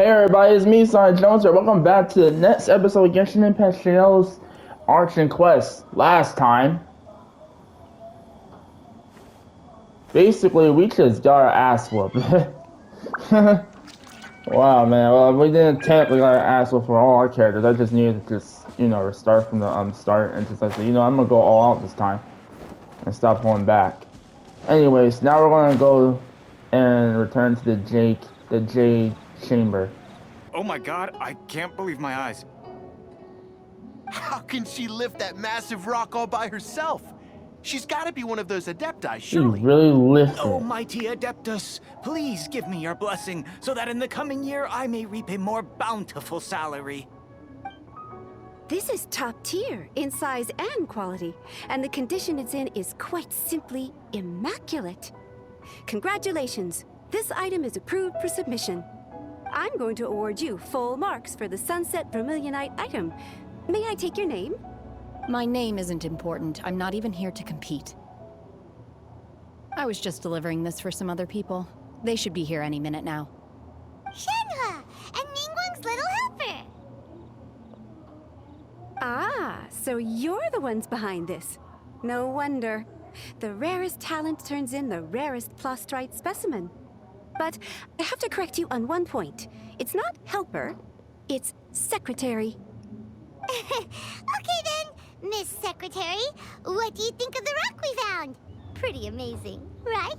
Hey everybody, it's me, Sonic Jones here. Welcome back to the next episode of Genshin Impact Shenhe's Archon quest. Last time, basically, we just got our ass whooped. Wow, man. Well, we didn't technically got our ass whooped for all our characters. I just needed to just, restart from the start and just like, I'm gonna go all out this time and stop going back. Anyways, now we're gonna go and return to the Jade Chamber. Oh my god, I can't believe my eyes. How can she lift that massive rock all by herself? She's got to be one of those adepti, surely. She really lifted. Oh, mighty Adeptus, please give me your blessing so that in the coming year I may reap a more bountiful salary. This is top tier in size and quality, and the condition it's in is quite simply immaculate. Congratulations, this item is approved for submission. I'm going to award you full marks for the Sunset Vermilionite item. May I take your name? My name isn't important. I'm not even here to compete. I was just delivering this for some other people. They should be here any minute now. Shenhe and Ningguang's little helper. Ah, so you're the ones behind this. No wonder. The rarest talent turns in the rarest Plostrite specimen. But I have to correct you on one point. It's not helper, it's secretary. Okay then, Miss Secretary, what do you think of the rock we found? Pretty amazing, right?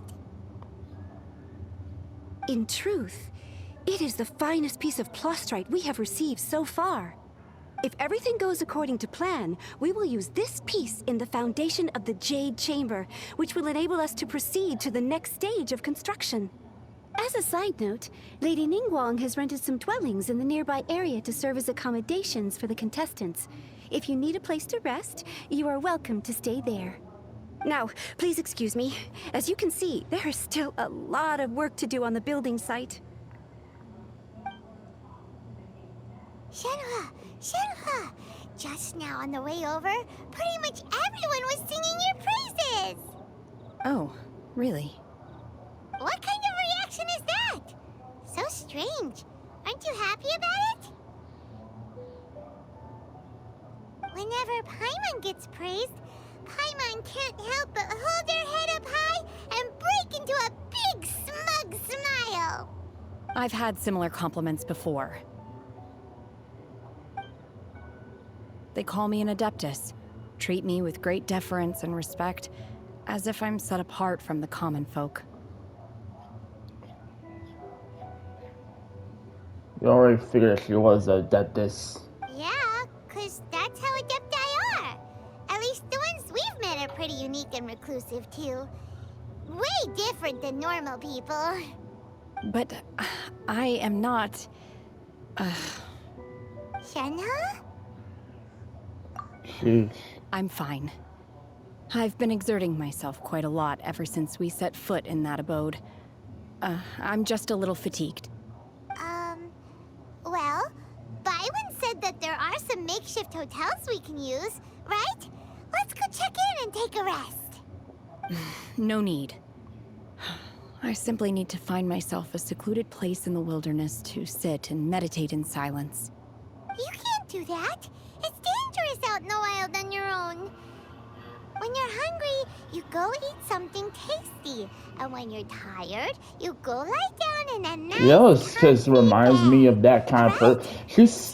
In truth, it is the finest piece of Plostrite we have received so far. If everything goes according to plan, we will use this piece in the foundation of the Jade Chamber, which will enable us to proceed to the next stage of construction. As a side note, Lady Ningguang has rented some dwellings in the nearby area to serve as accommodations for the contestants. If you need a place to rest, you are welcome to stay there. Now, please excuse me. As you can see, there is still a lot of work to do on the building site. Shenhe! Just now on the way over, pretty much everyone was singing your praises! Oh, really? What kind of reaction is that? So strange. Aren't you happy about it? Whenever Paimon gets praised, Paimon can't help but hold their head up high and break into a big smug smile. I've had similar compliments before. They call me an Adeptus, treat me with great deference and respect, as if I'm set apart from the common folk. You already figured that she was a Adeptus. Yeah, 'cause that's how adepti are. At least the ones we've met are pretty unique and reclusive, too. Way different than normal people. But I am not... Shenhe? Sheesh. I'm fine. I've been exerting myself quite a lot ever since we set foot in that abode. I'm just a little fatigued. Well, Byron said that there are some makeshift hotels we can use, right? Let's go check in and take a rest. No need. I simply need to find myself a secluded place in the wilderness to sit and meditate in silence. You can't do that. It's dangerous out in the wild on your own. When you're hungry, you go eat something tasty. And when you're tired, you go lie down in a nice This just reminds me of that kind of person. She's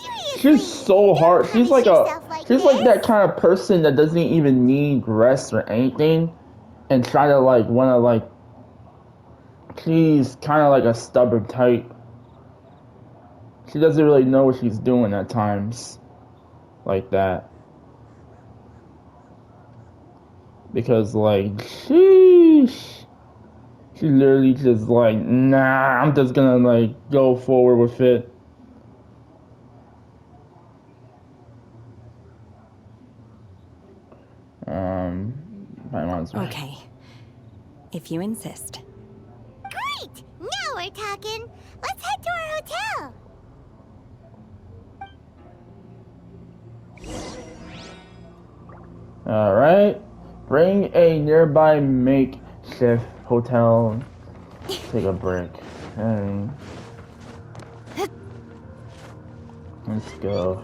so hard. She's like that kind of person that doesn't even need rest or anything, and try to she's kind of like a stubborn type. She doesn't really know what she's doing at times, like that. Because sheesh. She literally just nah, I'm just gonna go forward with it. Okay. If you insist. Great! Now we're talking. Let's head to our hotel. Alright. Bring a nearby makeshift hotel. Take a break. And Let's go.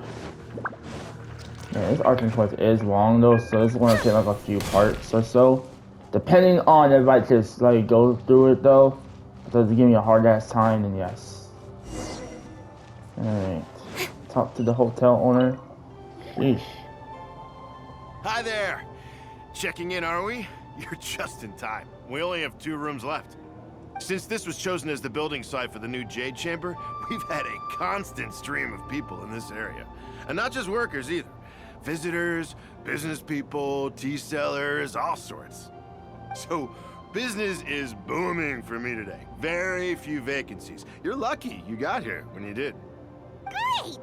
Man, this Archon quest is long though, so it's gonna take like a few parts or so. Depending on if I just like go through it though. Does it give me a hard ass time? Then yes. Alright. Talk to the hotel owner. Sheesh. Hi there. Checking in, are we? You're just in time. We only have 2 rooms left. Since this was chosen as the building site for the new Jade Chamber, we've had a constant stream of people in this area. And not just workers either. Visitors, business people, tea sellers, all sorts. So, business is booming for me today. Very few vacancies. You're lucky you got here when you did. Great!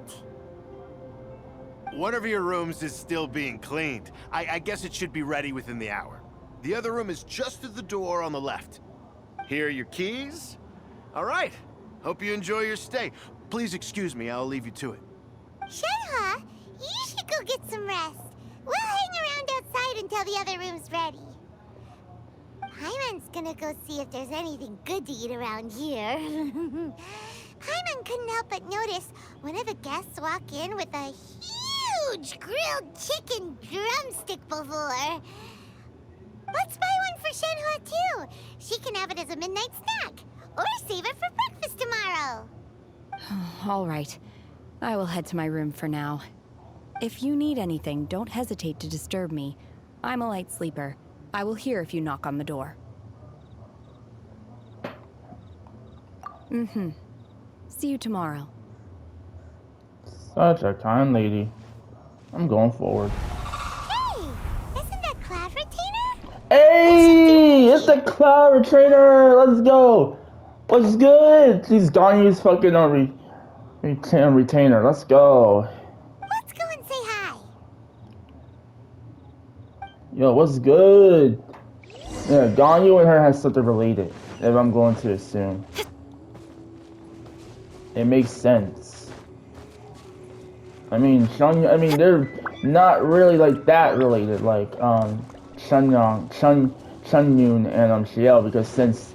One of your rooms is still being cleaned. I guess it should be ready within the hour. The other room is just through the door on the left. Here are your keys. All right. Hope you enjoy your stay. Please excuse me, I'll leave you to it. Shenhe, you should go get some rest. We'll hang around outside until the other room's ready. Paimon's gonna go see if there's anything good to eat around here. Paimon couldn't help but notice one of the guests walk in with a huge grilled chicken drumstick before. Let's buy one for Shenhe too. She can have it as a midnight snack. Or save it for breakfast tomorrow. All right. I will head to my room for now. If you need anything, don't hesitate to disturb me. I'm a light sleeper. I will hear if you knock on the door. See you tomorrow. Such a kind lady. I'm going forward. Hey, isn't that Cloud Retainer? Hey, it's the Cloud Retainer. Let's go. What's good? She's Ganyu's fucking retainer. Let's go. Let's go and say hi. Yo, what's good? Yeah, Ganyu and her has something related. If I'm going to assume, it makes sense. I mean, they're not really like that related, like Chunyun and Xiao, because since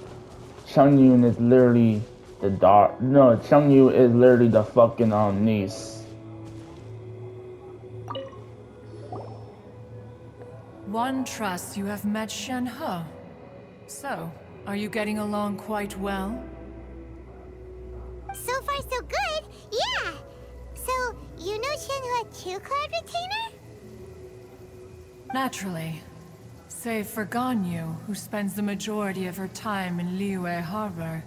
Chunyun is literally the daughter, no, Chungyu is literally the fucking niece. One trusts you have met Shenhe. So, are you getting along quite well? So far, so good. Yeah. So, you know Shenhe too, Cloud Retainer? Naturally. Save for Ganyu, who spends the majority of her time in Liyue Harbor.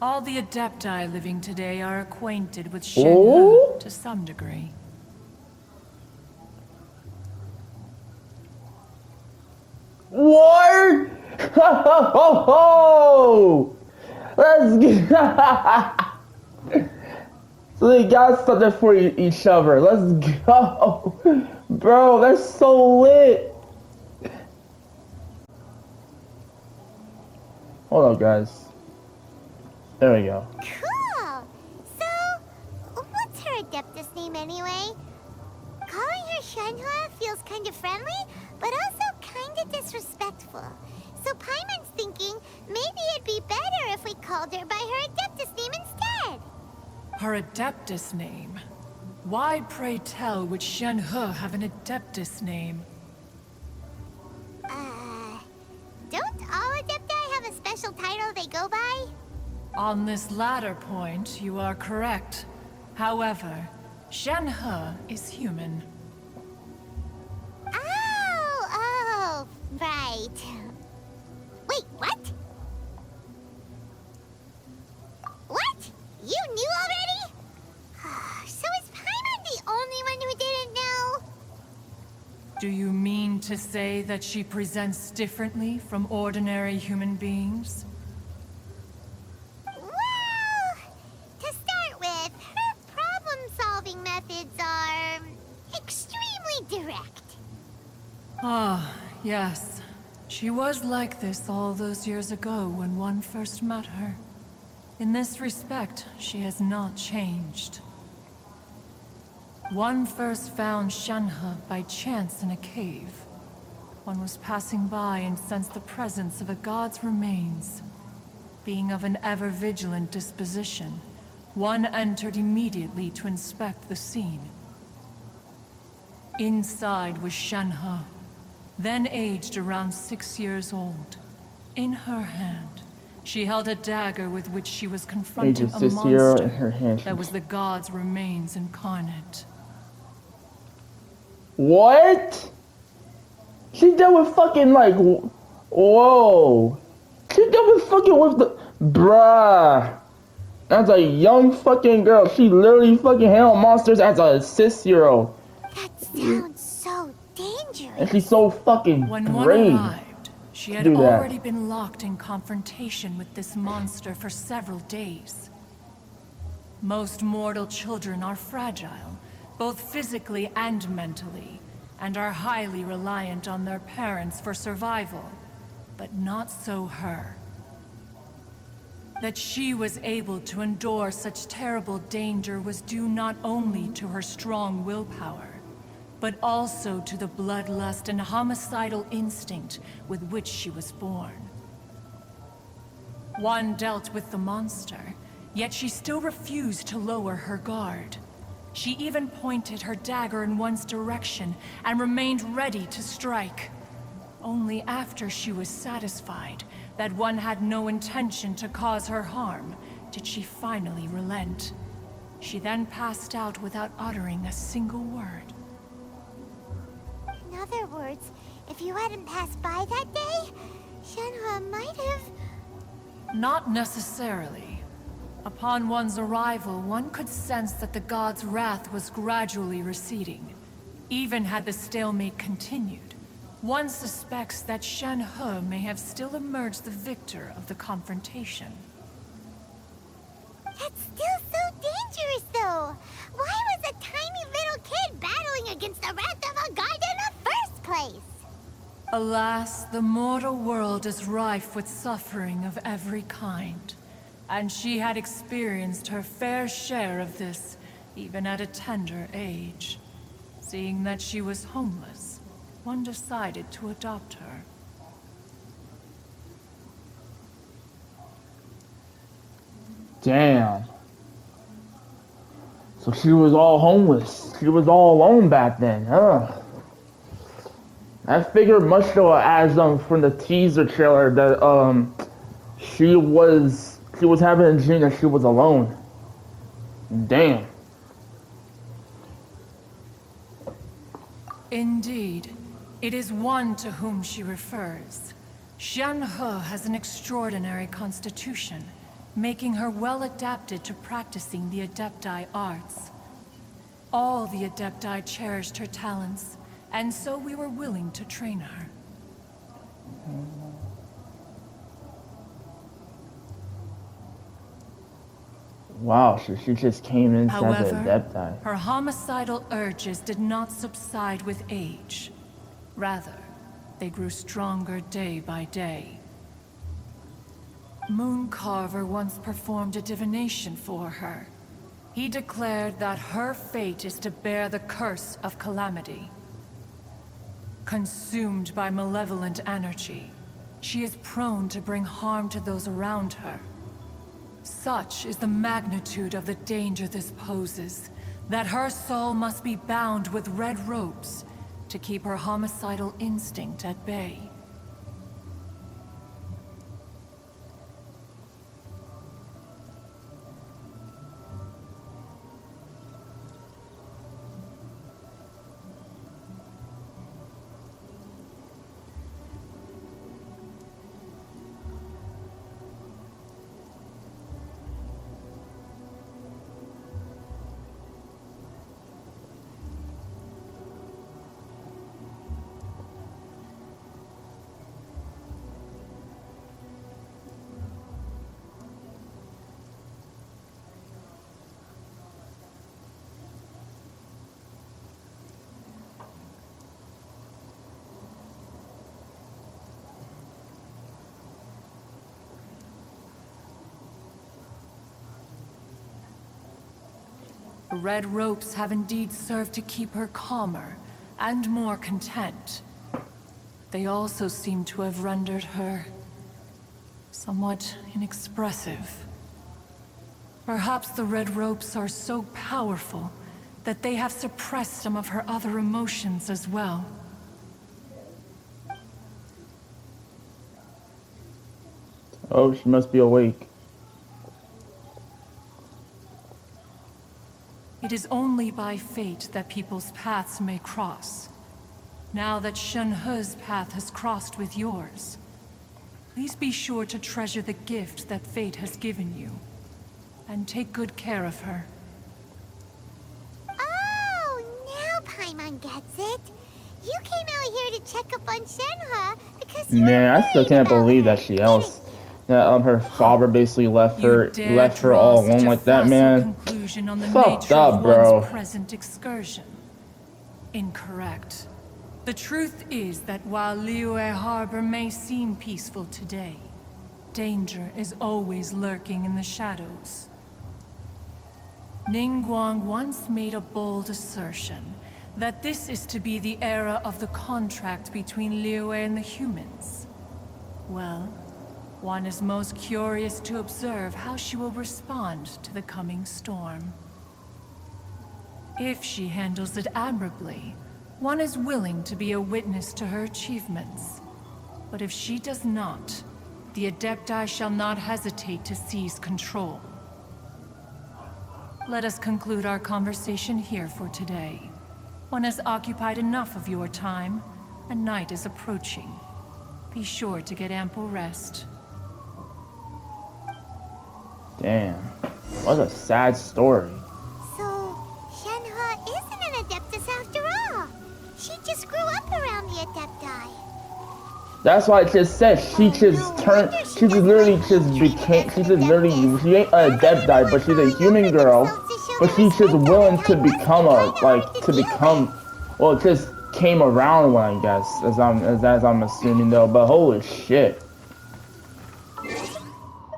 All the Adepti living today are acquainted with Shenhe to some degree. What? Ho ho ho ho! Let's get. So they got something for each other. Let's go, bro. That's so lit. Hold up, guys. There we go. Cool. So, what's her Adeptus name anyway? Calling her Shenhe feels kind of friendly, but also kind of disrespectful. So Paimon's thinking maybe it'd be better if we called her by her Adeptus name instead. Her Adeptus name? Why, pray tell, would Shenhe have an Adeptus name? Don't all Adepti have a special title they go by? On this latter point, you are correct. However, Shenhe is human. Oh, right. Wait, what? What? You knew already? So is Paimon the only one who didn't know? Do you mean to say that she presents differently from ordinary human beings? Well, to start with, her problem-solving methods are extremely direct. Ah, yes. She was like this all those years ago when one first met her. In this respect, she has not changed. One first found Shenhe by chance in a cave. One was passing by and sensed the presence of a god's remains. Being of an ever-vigilant disposition, One entered immediately to inspect the scene. Inside was Shenhe, then aged around 6 years old. In her hand, she held a dagger with which she was confronting a year in her monster hand. that was the god's remains incarnate. What? She dealt with fucking like, whoa. She dealt with fucking with the, bruh. As a young fucking girl, she literally fucking handled monsters as a 6-year-old. That sounds so dangerous. And she's so fucking When one brave. arrived, she had do that. already been locked in confrontation with this monster for several days. Most mortal children are fragile, both physically and mentally, and are highly reliant on their parents for survival. But not so her. That she was able to endure such terrible danger was due not only to her strong willpower, but also to the bloodlust and homicidal instinct with which she was born. One dealt with the monster, yet she still refused to lower her guard. She even pointed her dagger in one's direction and remained ready to strike. Only after she was satisfied that one had no intention to cause her harm did she finally relent. She then passed out without uttering a single word. In other words, if you hadn't passed by that day, Shenhe might have... Not necessarily. Upon one's arrival, one could sense that the god's wrath was gradually receding. Even had the stalemate continued, one suspects that Shenhe may have still emerged the victor of the confrontation. That's still so dangerous, though. Why was a tiny little kid battling against the wrath of a god in the first place? Alas, the mortal world is rife with suffering of every kind. And she had experienced her fair share of this, even at a tender age. Seeing that she was homeless, one decided to adopt her. Damn. So she was all homeless. She was all alone back then, huh? I figured much though as from the teaser trailer that she was having a dream that she was alone. Damn. Indeed. It is one to whom she refers. Shenhe has an extraordinary constitution, making her well adapted to practicing the Adepti arts. All the Adepti cherished her talents, and so we were willing to train her. Wow, so she just came in as an However, Adepti. her homicidal urges did not subside with age. Rather, they grew stronger day by day. Mooncarver once performed a divination for her. He declared that her fate is to bear the curse of calamity. Consumed by malevolent energy, she is prone to bring harm to those around her. Such is the magnitude of the danger this poses, that her soul must be bound with red ropes to keep her homicidal instinct at bay. Red ropes have indeed served to keep her calmer and more content. They also seem to have rendered her somewhat inexpressive. Perhaps the red ropes are so powerful that they have suppressed some of her other emotions as well. Oh, she must be awake. It is only by fate that people's paths may cross. Now that Shenhe's path has crossed with yours, please be sure to treasure the gift that fate has given you, and take good care of her. Oh, now Paimon gets it. You came out here to check up on Shenhe because you Man, were I still worried can't about believe her, that she else. That her father basically left You her dare all draw such alone a like that, facile man. conclusion on the Fucked nature up, of bro. one's present excursion. Incorrect. The truth is that while Liyue Harbor may seem peaceful today, danger is always lurking in the shadows. Ningguang once made a bold assertion that this is to be the era of the contract between Liyue and the humans. Well, one is most curious to observe how she will respond to the coming storm. If she handles it admirably, one is willing to be a witness to her achievements. But if she does not, the Adepti shall not hesitate to seize control. Let us conclude our conversation here for today. One has occupied enough of your time, and night is approaching. Be sure to get ample rest. Damn. What a sad story. So, Shenhe isn't an Adeptus after all. She just grew up around the Adepti. That's why I just said she just turned. She just literally just became. She just literally. She ain't a Adepti, but she's a human girl. But she's just willing to become well, it just came around one, I guess, as I'm assuming though. But holy shit,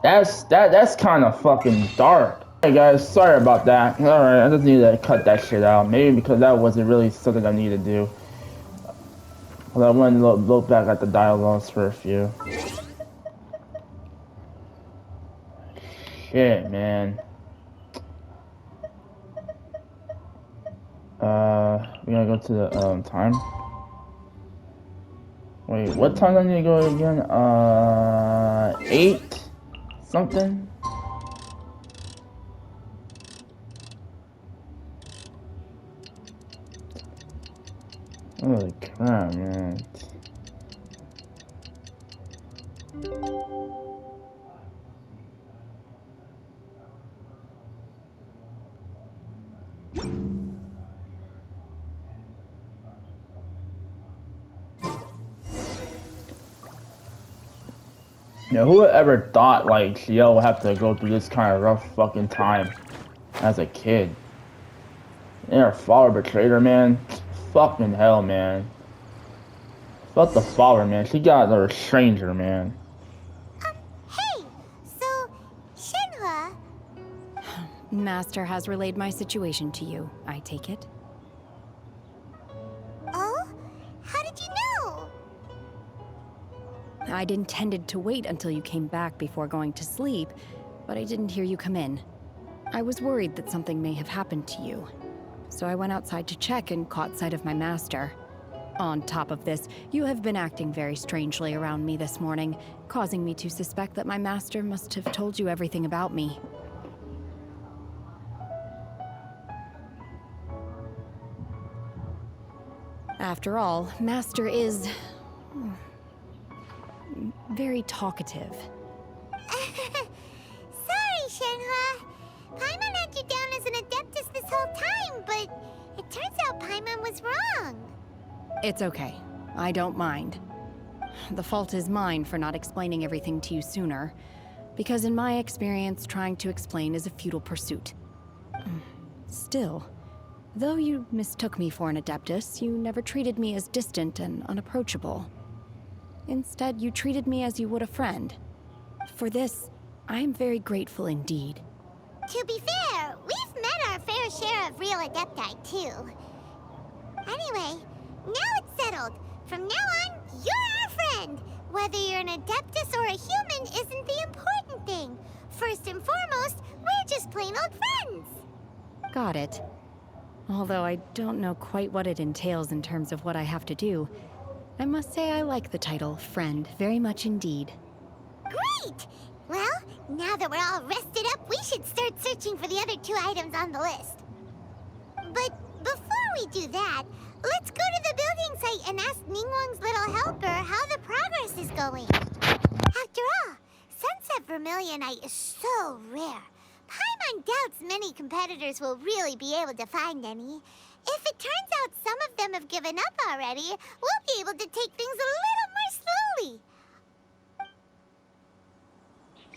that's kind of fucking dark. Hey guys, sorry about that. All right, I just need to cut that shit out. Maybe because that wasn't really something I needed to do. Well, I want to look back at the dialogues for a few. Shit, man. We gotta go to the time. Wait, what time do I need to go again? 8 something. Holy crap, man. Yeah, who would ever thought, like, Ciel would have to go through this kind of rough fucking time as a kid? And her father betrayed her, man. Fucking hell, man. Fuck the father, man. She got a stranger, man. Hey! So, Shenhe... Master has relayed my situation to you, I take it. Oh? How did you know? I'd intended to wait until you came back before going to sleep, but I didn't hear you come in. I was worried that something may have happened to you, so I went outside to check and caught sight of my master. On top of this, you have been acting very strangely around me this morning, causing me to suspect that my master must have told you everything about me. After all, Master is... very talkative. Sorry, Shenhe. Paimon had you down as an Adeptus this whole time, but it turns out Paimon was wrong. It's okay. I don't mind. The fault is mine for not explaining everything to you sooner, because in my experience, trying to explain is a futile pursuit. Still, though you mistook me for an Adeptus, you never treated me as distant and unapproachable. Instead, you treated me as you would a friend. For this, I am very grateful indeed. To be fair, we've met our fair share of real Adepti, too. Anyway, now it's settled. From now on, you're our friend. Whether you're an Adeptus or a human isn't the important thing. first and foremost, we're just plain old friends. Got it. Although I don't know quite what it entails in terms of what I have to do, I must say I like the title friend very much indeed. Great! Well, now that we're all rested up, we should start searching for the other 2 items on the list. But before we do that, let's go to the building site and ask Ningguang's little helper how the progress is going. After all, Sunset Vermilionite is so rare. Paimon doubts many competitors will really be able to find any. If it turns out some of them have given up already, we'll be able to take things a little more slowly.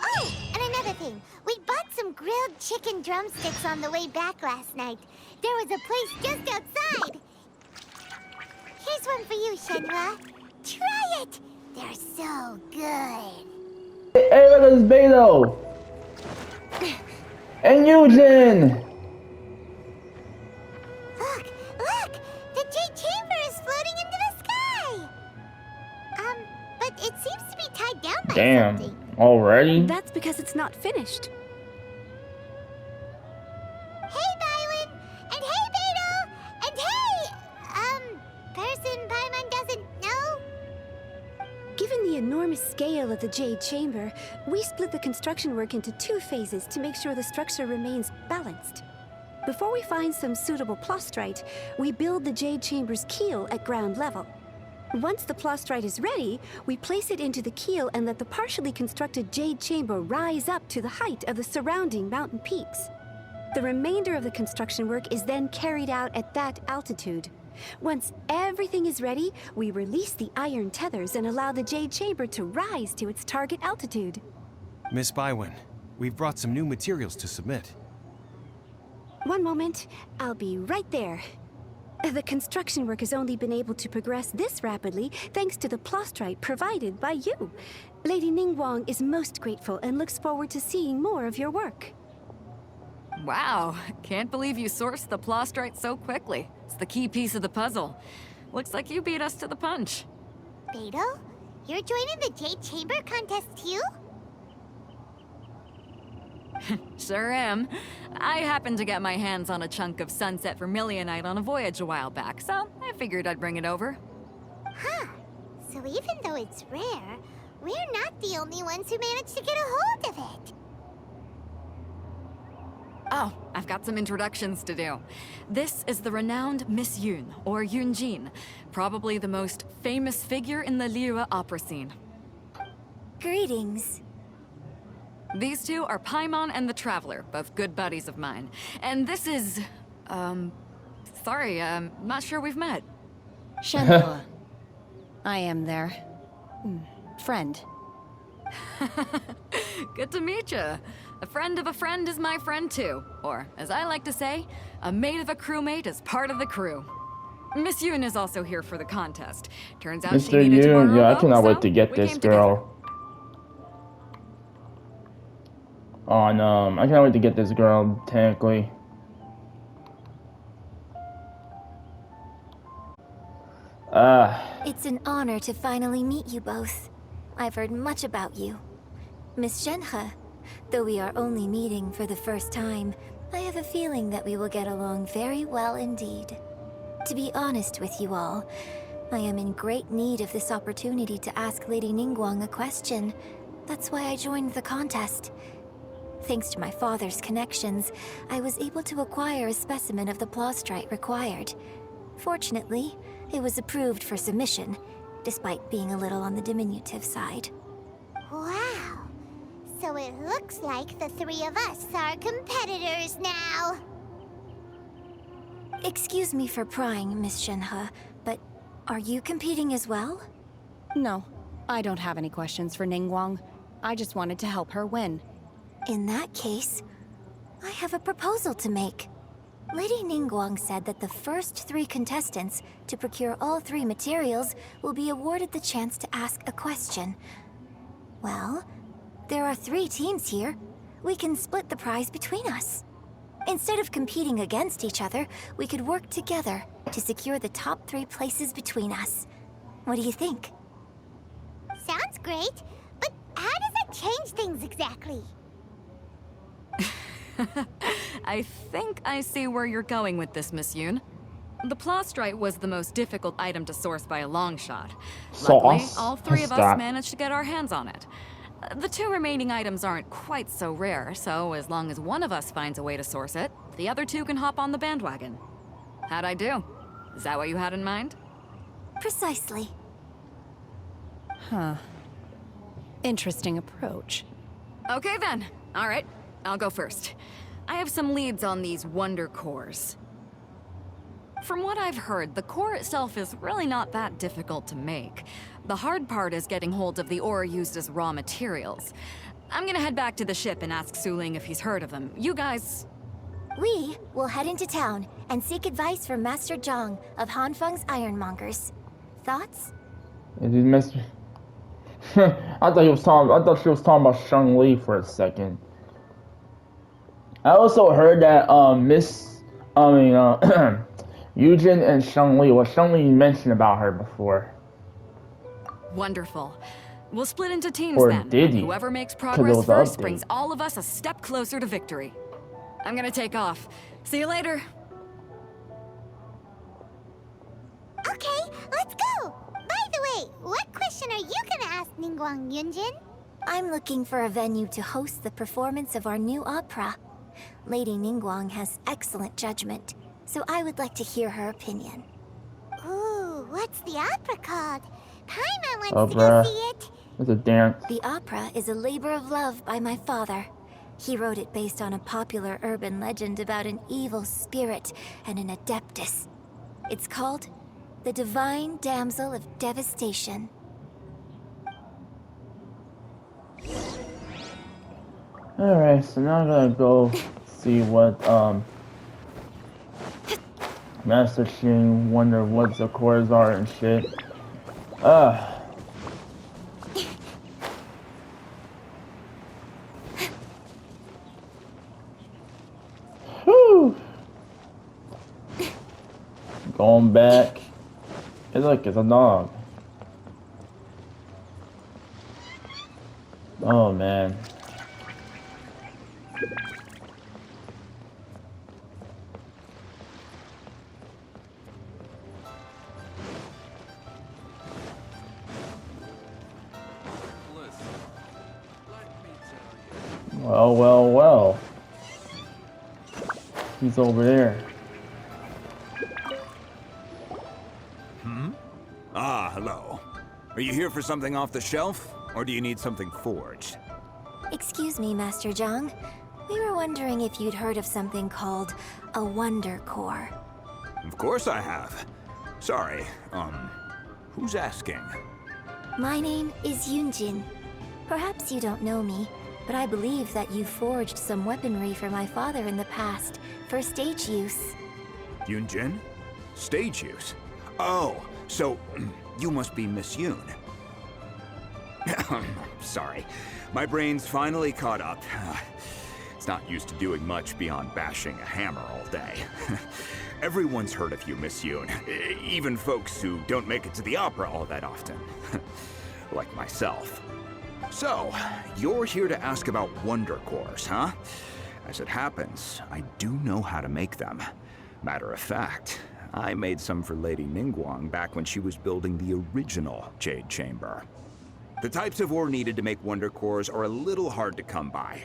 Oh, and another thing. We bought some grilled chicken drumsticks on the way back last night. There was a place just outside. Here's one for you, Shenhe. Try it. They're so good. Hey, look at this Beto! And Eugen! Look! The Jade Chamber is floating into the sky! But it seems to be tied down by something. Already? That's because it's not finished. Hey, Bywin! And hey, Beto! And hey, person Paimon doesn't know? Given the enormous scale of the Jade Chamber, we split the construction work into 2 phases to make sure the structure remains balanced. Before we find some suitable plastrite, we build the Jade Chamber's keel at ground level. Once the plastrite is ready, we place it into the keel and let the partially constructed Jade Chamber rise up to the height of the surrounding mountain peaks. The remainder of the construction work is then carried out at that altitude. Once everything is ready, we release the iron tethers and allow the Jade Chamber to rise to its target altitude. Miss Bywin, we've brought some new materials to submit. One moment, I'll be right there. The construction work has only been able to progress this rapidly thanks to the plastrite provided by you. Lady Ningguang is most grateful and looks forward to seeing more of your work. Wow, can't believe you sourced the plastrite so quickly. It's the key piece of the puzzle. Looks like you beat us to the punch. Beto, you're joining the Jade Chamber contest too? Sure am. I happened to get my hands on a chunk of Sunset Vermilionite on a voyage a while back, so I figured I'd bring it over. Huh. So even though it's rare, we're not the only ones who managed to get a hold of it. Oh, I've got some introductions to do. This is the renowned Miss Yun, or Yunjin, probably the most famous figure in the Liyue opera scene. Greetings. These two are Paimon and the Traveler, both good buddies of mine. And this is... sorry, not sure we've met. Shenhe. I am their... friend. Good to meet you. A friend of a friend is my friend too. Or, as I like to say, a mate of a crewmate is part of the crew. Miss Yun is also here for the contest. Turns out she Mr. needed to borrow Yoon, a yeah, I boat, cannot wait so to get we this came together. girl. I can't wait to get this girl, technically. It's an honor to finally meet you both. I've heard much about you. Miss Shenhe, though we are only meeting for the first time, I have a feeling that we will get along very well indeed. To be honest with you all, I am in great need of this opportunity to ask Lady Ningguang a question. That's why I joined the contest. Thanks to my father's connections, I was able to acquire a specimen of the plastrite required. Fortunately, it was approved for submission, despite being a little on the diminutive side. Wow. So it looks like the 3 of us are competitors now. Excuse me for prying, Miss Shenhe, but are you competing as well? No, I don't have any questions for Ningguang. I just wanted to help her win. In that case, I have a proposal to make. Lady Ningguang said that the first 3 contestants to procure all 3 materials will be awarded the chance to ask a question. Well, there are 3 teams here. We can split the prize between us. Instead of competing against each other, we could work together to secure the top 3 places between us. What do you think? Sounds great, but how does it change things exactly? I think I see where you're going with this, Miss Yoon. The plastrite was the most difficult item to source by a long shot. Luckily, Sauce. all three of us Stop. managed to get our hands on it. The two remaining items aren't quite so rare, so as long as one of us finds a way to source it, the other two can hop on the bandwagon. How'd I do? Is that what you had in mind? Precisely. Huh. Interesting approach. Okay then. All right, I'll go first. I have some leads on these wonder cores. From what I've heard, the core itself is really not that difficult to make. The hard part is getting hold of the ore used as raw materials. I'm gonna head back to the ship and ask Suling if he's heard of them. You guys... We will head into town and seek advice from Master Zhang of Hanfeng's Ironmongers. Thoughts? Is he missed? I thought she was talking about Shang Li for a second. I also heard that Yujin and Shang Li. Well, Shang Li mentioned about her before. Wonderful. We'll split into teams Or then. did he? Whoever makes there progress was an first update. brings all of us a step closer to victory. I'm gonna take off. See you later. Okay, let's go! By the way, what question are you gonna ask Ningguang, Yunjin? I'm looking for a venue to host the performance of our new opera. Lady Ningguang has excellent judgment, so I would like to hear her opinion. Ooh, what's the opera called? Paimon Oh, wants to go bruh. see it. It's a dance. The opera is a labor of love by my father. He wrote it based on a popular urban legend about an evil spirit and an adeptus. It's called The Divine Damsel of Devastation. Alright, so now I'm gonna go see what Master Shing, wonder what the cores are and shit. Whew. Going back. Hey look, it's a dog. Oh man. Well, well, well. He's over there. Ah, hello. Are you here for something off the shelf, or do you need something forged? Excuse me, Master Zhang. We were wondering if you'd heard of something called a Wonder Core. Of course I have. Sorry, who's asking? My name is Yunjin. Perhaps you don't know me, but I believe that you forged some weaponry for my father in the past, for stage use. Yunjin? Stage use? Oh, so you must be Miss Yoon. Sorry, my brain's finally caught up. It's not used to doing much beyond bashing a hammer all day. Everyone's heard of you, Miss Yoon. Even folks who don't make it to the opera all that often. Like myself. So, you're here to ask about Wonder Cores, huh? As it happens, I do know how to make them. Matter of fact, I made some for Lady Ningguang back when she was building the original Jade Chamber. The types of ore needed to make Wonder Cores are a little hard to come by.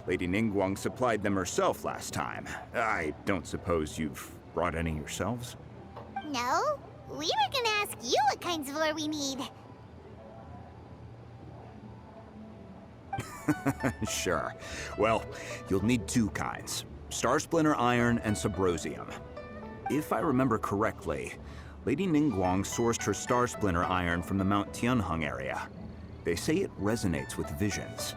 Lady Ningguang supplied them herself last time. I don't suppose you've brought any yourselves? No, we were gonna ask you what kinds of ore we need. Sure. Well, you'll need two kinds. Star Splinter Iron and Subrosium. If I remember correctly, Lady Ningguang sourced her Star Splinter Iron from the Mount Tianheng area. They say it resonates with visions.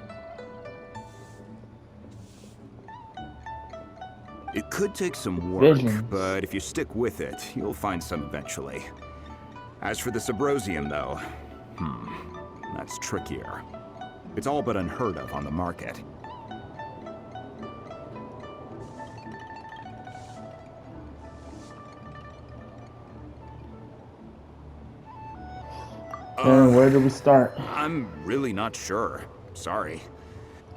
It could take some work, Visions. but if you stick with it, you'll find some eventually. As for the Subrosium, though, that's trickier. It's all but unheard of on the market. And where do we start? I'm really not sure. Sorry.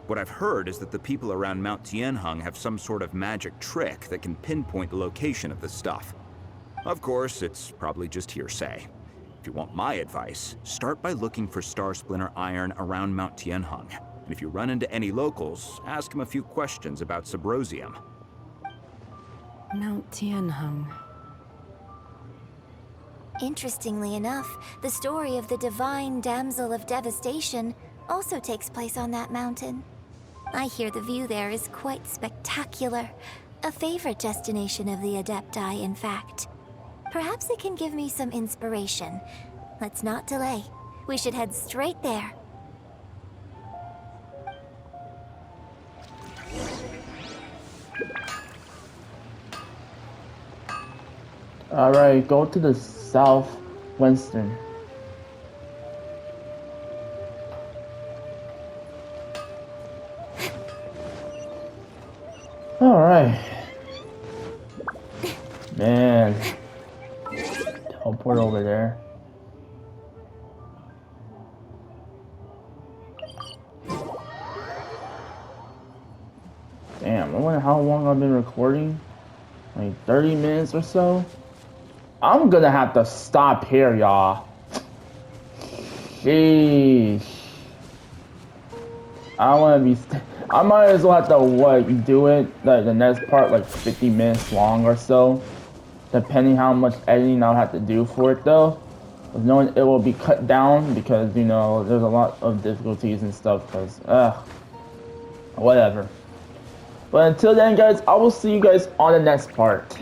What I've heard is that the people around Mount Tianheng have some sort of magic trick that can pinpoint the location of the stuff. Of course, it's probably just hearsay. If you want my advice, start by looking for Star Splinter iron around Mount Tianheng. And if you run into any locals, ask them a few questions about Subrosium. Mount Tianheng. Interestingly enough, the story of the divine damsel of devastation also takes place on that mountain. I hear the view there is quite spectacular. A favorite destination of the Adepti, in fact. Perhaps it can give me some inspiration. Let's not delay. We should head straight there. Alright, go to the southwestern. Alright. Man. Teleport over there. Damn, I wonder how long I've been recording. Like 30 minutes or so. I'm gonna have to stop here, y'all. Sheesh. I wanna be. I might as well have to do it like the next part like 50 minutes long or so, depending how much editing I'll have to do for it though. With knowing it will be cut down because you know there's a lot of difficulties and stuff. Cause whatever. But until then, guys, I will see you guys on the next part.